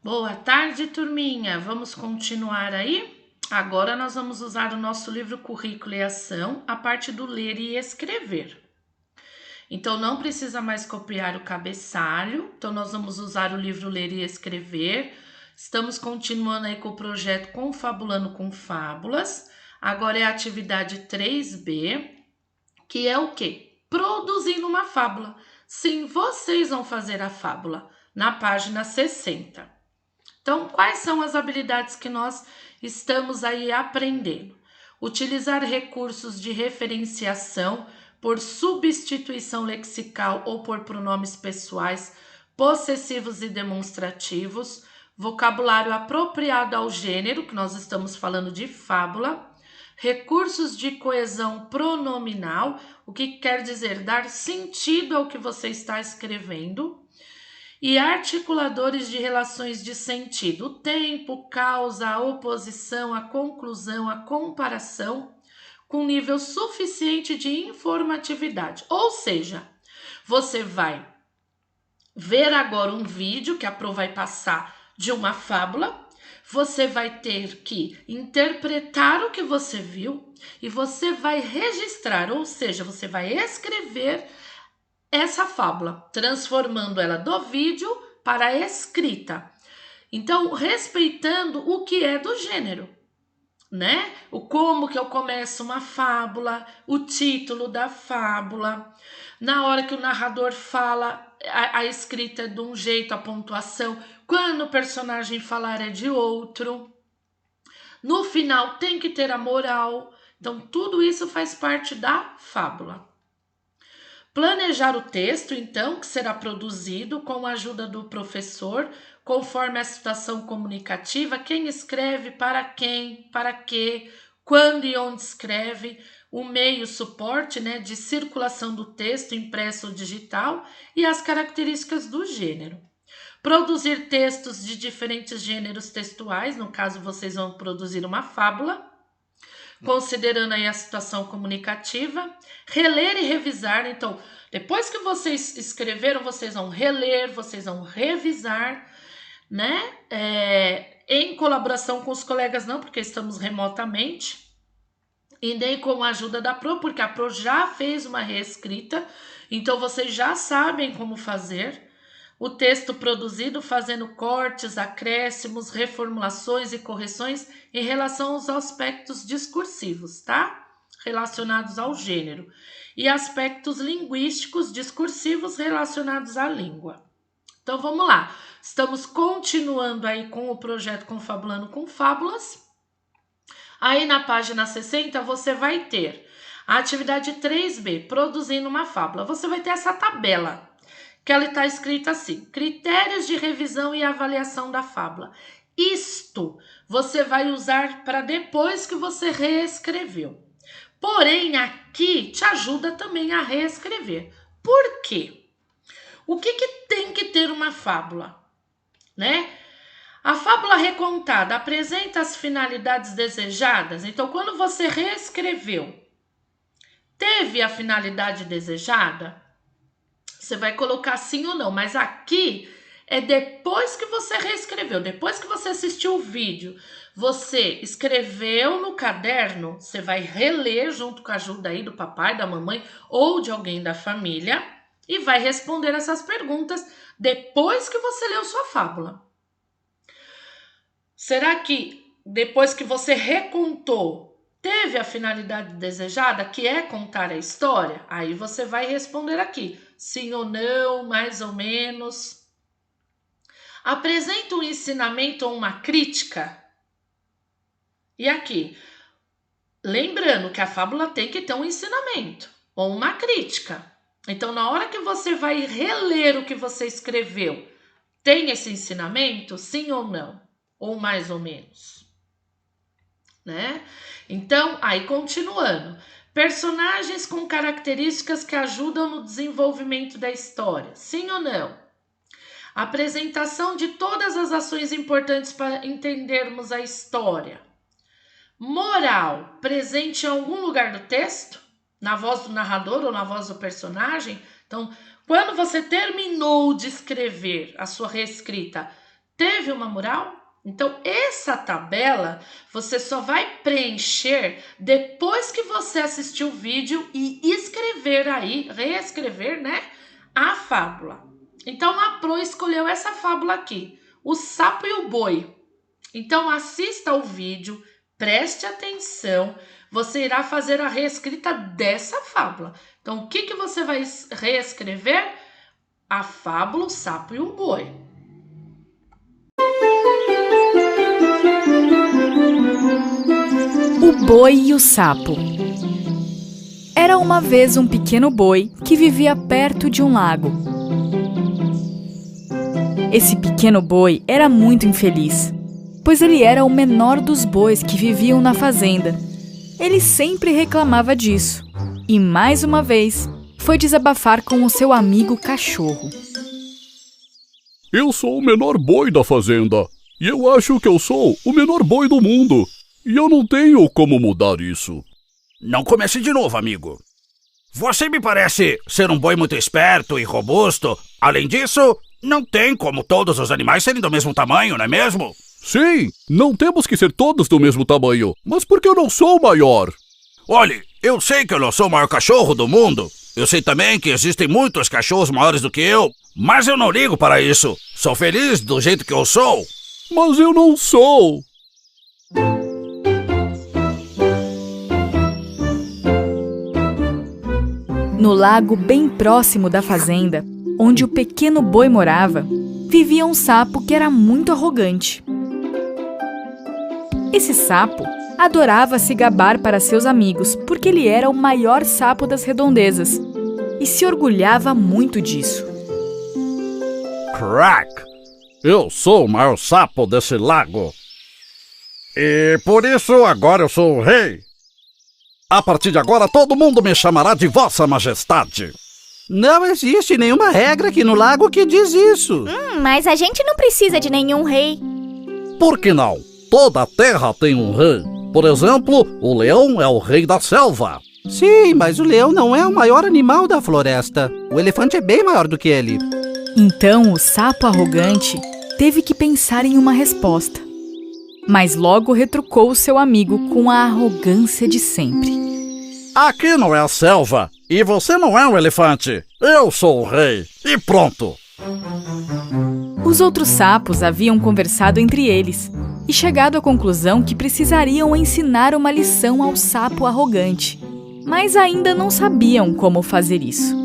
Boa tarde, turminha. Vamos continuar aí? Agora nós vamos usar o nosso livro Currículo e Ação, a parte do ler e escrever. Então não precisa mais copiar o cabeçalho. Então nós vamos usar o livro Ler e Escrever. Estamos continuando aí com o projeto Confabulando com Fábulas. Agora é a atividade 3B, que é o quê? Produzindo uma fábula. Sim, vocês vão fazer a fábula na página 60. Então, quais são as habilidades que nós estamos aí aprendendo? Utilizar recursos de referenciação por substituição lexical ou por pronomes pessoais, possessivos e demonstrativos, vocabulário apropriado ao gênero, que nós estamos falando de fábula, recursos de coesão pronominal, o que quer dizer dar sentido ao que você está escrevendo, e articuladores de relações de sentido: o tempo, causa, a oposição, a conclusão, a comparação, com nível suficiente de informatividade. Ou seja, você vai ver agora um vídeo que a Pro vai passar de uma fábula, você vai ter que interpretar o que você viu e você vai registrar, ou seja, você vai escrever essa fábula, transformando ela do vídeo para a escrita. Então, respeitando o que é do gênero, né? O como que eu começo uma fábula, o título da fábula. Na hora que o narrador fala, a escrita é de um jeito, a pontuação. Quando o personagem falar é de outro. No final tem que ter a moral. Então, tudo isso faz parte da fábula. Planejar o texto, então, que será produzido com a ajuda do professor, conforme a situação comunicativa, quem escreve, para quê, quando e onde escreve, o meio suporte, né, de circulação do texto impresso ou digital e as características do gênero. Produzir textos de diferentes gêneros textuais, no caso vocês vão produzir uma fábula, considerando aí a situação comunicativa, reler e revisar. Então, depois que vocês escreveram, vocês vão reler, vocês vão revisar, né? Em colaboração com os colegas, não, porque estamos remotamente, e nem com a ajuda da Pro, porque a Pro já fez uma reescrita, então vocês já sabem como fazer o texto produzido, fazendo cortes, acréscimos, reformulações e correções em relação aos aspectos discursivos, tá? Relacionados ao gênero. E aspectos linguísticos discursivos relacionados à língua. Então vamos lá. Estamos continuando aí com o projeto Confabulando com Fábulas. Aí na página 60 você vai ter a atividade 3B, produzindo uma fábula. Você vai ter essa tabela, que ela está escrita assim: critérios de revisão e avaliação da fábula. Isto você vai usar para depois que você reescreveu. Porém, aqui te ajuda também a reescrever. Por quê? O que tem que ter uma fábula, né? A fábula recontada apresenta as finalidades desejadas. Então, quando você reescreveu, teve a finalidade desejada? Você vai colocar sim ou não, mas aqui é depois que você reescreveu, depois que você assistiu o vídeo, você escreveu no caderno, você vai reler junto com a ajuda aí do papai, da mamãe ou de alguém da família e vai responder essas perguntas depois que você leu sua fábula. Será que depois que você recontou, teve a finalidade desejada, que é contar a história? Aí você vai responder aqui, sim ou não, mais ou menos. Apresenta um ensinamento ou uma crítica? E aqui, lembrando que a fábula tem que ter um ensinamento ou uma crítica. Então, na hora que você vai reler o que você escreveu, tem esse ensinamento, sim ou não? Ou mais ou menos, né? Então, aí continuando. Personagens com características que ajudam no desenvolvimento da história, sim ou não? Apresentação de todas as ações importantes para entendermos a história. Moral, presente em algum lugar do texto? Na voz do narrador ou na voz do personagem? Então, quando você terminou de escrever a sua reescrita, Teve uma moral? Então, essa tabela você só vai preencher depois que você assistir o vídeo e escrever aí, reescrever, né, a fábula. Então, a Pro escolheu essa fábula aqui, o sapo e o boi. Então, assista ao vídeo, preste atenção, você irá fazer a reescrita dessa fábula. Então, o que você vai reescrever? A fábula, o sapo e o boi. O boi e o sapo. Era uma vez um pequeno boi que vivia perto de um lago. Esse pequeno boi era muito infeliz, pois ele era o menor dos bois que viviam na fazenda. Ele sempre reclamava disso e, mais uma vez, foi desabafar com o seu amigo cachorro. Eu sou o menor boi da fazenda e eu acho que eu sou o menor boi do mundo. E eu não tenho como mudar isso. Não comece de novo, amigo. Você me parece ser um boi muito esperto e robusto. Além disso, não tem como todos os animais serem do mesmo tamanho, não é mesmo? Sim, não temos que ser todos do mesmo tamanho, mas porque eu não sou o maior. Olhe, eu sei que eu não sou o maior cachorro do mundo. Eu sei também que existem muitos cachorros maiores do que eu, mas eu não ligo para isso. Sou feliz do jeito que eu sou. Mas eu não sou. No lago bem próximo da fazenda, onde o pequeno boi morava, vivia um sapo que era muito arrogante. Esse sapo adorava se gabar para seus amigos porque ele era o maior sapo das redondezas e se orgulhava muito disso. Crack! Eu sou o maior sapo desse lago. E por isso agora eu sou o rei. A partir de agora todo mundo me chamará de Vossa Majestade. Não existe nenhuma regra aqui no lago que diz isso. Mas a gente não precisa de nenhum rei. Por que não? Toda a terra tem um rei. Por exemplo, o leão é o rei da selva. Sim, mas o leão não é o maior animal da floresta. O elefante é bem maior do que ele. Então o sapo arrogante teve que pensar em uma resposta. Mas logo retrucou o seu amigo com a arrogância de sempre. Aqui não é a selva, e você não é um elefante. Eu sou o rei, e pronto. Os outros sapos haviam conversado entre eles e chegado à conclusão que precisariam ensinar uma lição ao sapo arrogante, mas ainda não sabiam como fazer isso.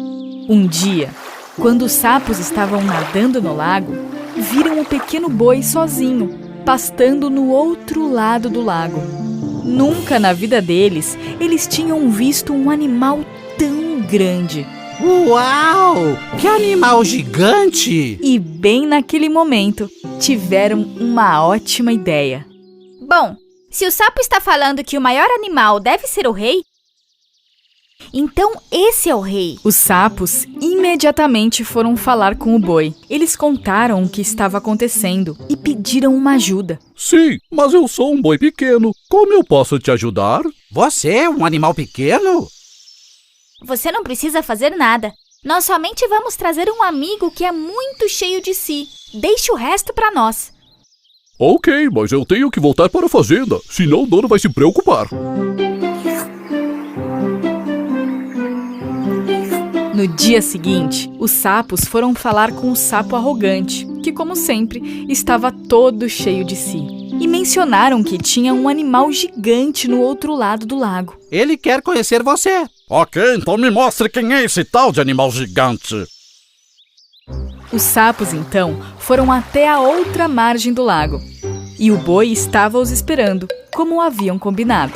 Um dia, quando os sapos estavam nadando no lago, viram o pequeno boi sozinho, pastando no outro lado do lago. Nunca na vida deles, eles tinham visto um animal tão grande. Uau! Que animal gigante! E bem naquele momento, tiveram uma ótima ideia. Bom, se o sapo está falando que o maior animal deve ser o rei, então esse é o rei. Os sapos imediatamente foram falar com o boi. Eles contaram o que estava acontecendo e pediram uma ajuda. Sim, mas eu sou um boi pequeno. Como eu posso te ajudar? Você é um animal pequeno? Você não precisa fazer nada. Nós somente vamos trazer um amigo que é muito cheio de si. Deixe o resto para nós. Ok, mas eu tenho que voltar para a fazenda, senão o dono vai se preocupar. No dia seguinte, os sapos foram falar com o sapo arrogante, que, como sempre, estava todo cheio de si. E mencionaram que tinha um animal gigante no outro lado do lago. Ele quer conhecer você. Ok, então me mostre quem é esse tal de animal gigante. Os sapos, então, foram até a outra margem do lago. E o boi estava os esperando, como haviam combinado.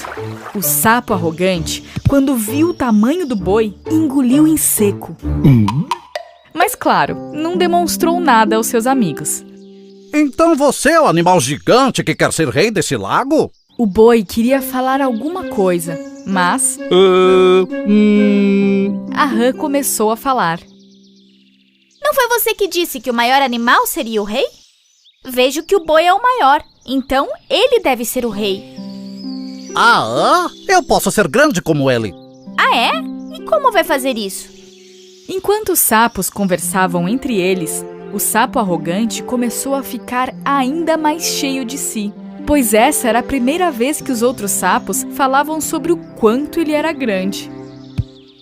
O sapo arrogante, quando viu o tamanho do boi, engoliu em seco. Mas, claro, não demonstrou nada aos seus amigos. Então você é o animal gigante que quer ser rei desse lago? O boi queria falar alguma coisa, mas a rã começou a falar. Não foi você que disse que o maior animal seria o rei? Vejo que o boi é o maior, então ele deve ser o rei. Ah, eu posso ser grande como ele. Ah, é? E como vai fazer isso? Enquanto os sapos conversavam entre eles, o sapo arrogante começou a ficar ainda mais cheio de si, pois essa era a primeira vez que os outros sapos falavam sobre o quanto ele era grande.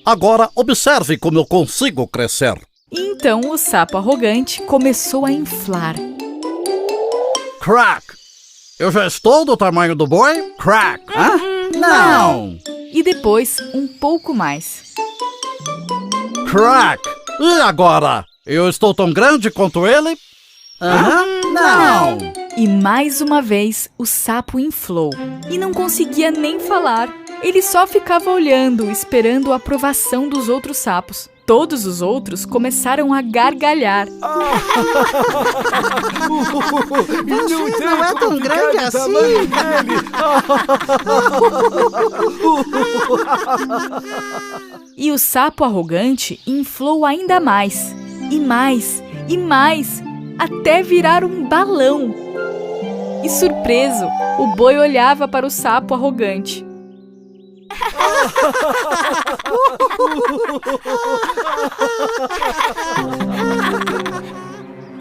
Agora observe como eu consigo crescer. E então o sapo arrogante começou a inflar. Crack! Eu já estou do tamanho do boi? Crack! Hã? Não! E depois um pouco mais. Crack! E agora? Eu estou tão grande quanto ele? Não! E mais uma vez o sapo inflou e não conseguia nem falar. Ele só ficava olhando, esperando a aprovação dos outros sapos. Todos os outros começaram a gargalhar. Você não é tão grande assim. E o sapo arrogante inflou ainda mais, e mais, e mais, até virar um balão. E surpreso, o boi olhava para o sapo arrogante.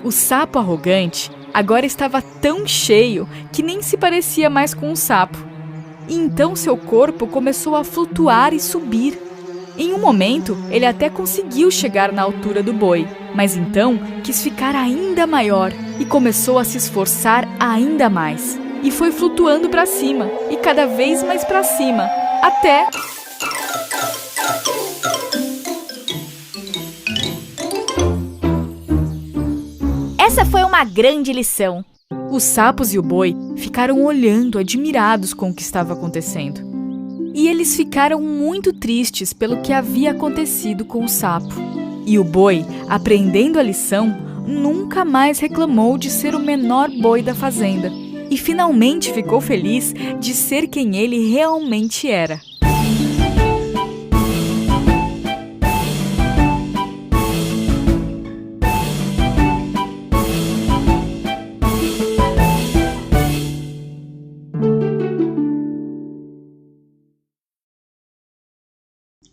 O sapo arrogante agora estava tão cheio que nem se parecia mais com um sapo. E então seu corpo começou a flutuar e subir. Em um momento, ele até conseguiu chegar na altura do boi, mas então quis ficar ainda maior e começou a se esforçar ainda mais. E foi flutuando para cima, e cada vez mais para cima, até... Essa foi uma grande lição. Os sapos e o boi ficaram olhando, admirados com o que estava acontecendo. E eles ficaram muito tristes pelo que havia acontecido com o sapo. E o boi, aprendendo a lição, nunca mais reclamou de ser o menor boi da fazenda. E finalmente ficou feliz de ser quem ele realmente era.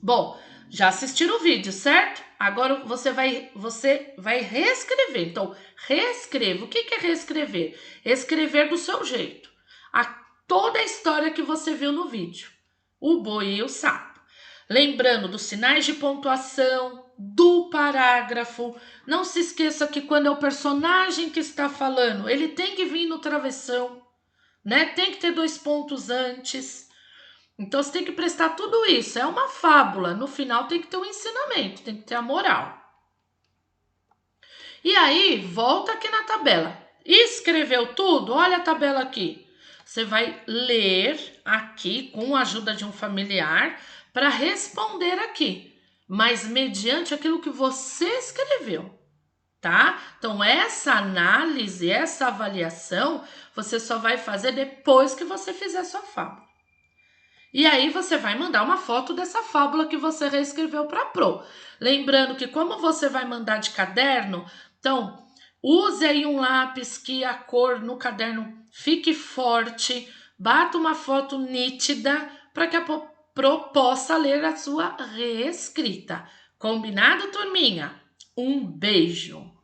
Bom, já assistiram o vídeo, certo? Agora você vai reescrever. Então, reescreva. O que é reescrever? Escrever do seu jeito. Toda a história que você viu no vídeo. O boi e o sapo. Lembrando dos sinais de pontuação, do parágrafo. Não se esqueça que quando é o personagem que está falando, ele tem que vir no travessão, né? Tem que ter 2 pontos antes. Então, você tem que prestar tudo isso. É uma fábula. No final, tem que ter um ensinamento. Tem que ter a moral. E aí, volta aqui na tabela. Escreveu tudo? Olha a tabela aqui. Você vai ler aqui com a ajuda de um familiar para responder aqui. Mas mediante aquilo que você escreveu. Tá? Então, essa análise, essa avaliação, você só vai fazer depois que você fizer sua fábula. E aí você vai mandar uma foto dessa fábula que você reescreveu para a Pro. Lembrando que como você vai mandar de caderno, então use aí um lápis que a cor no caderno fique forte, bata uma foto nítida para que a Pro possa ler a sua reescrita. Combinado, turminha? Um beijo!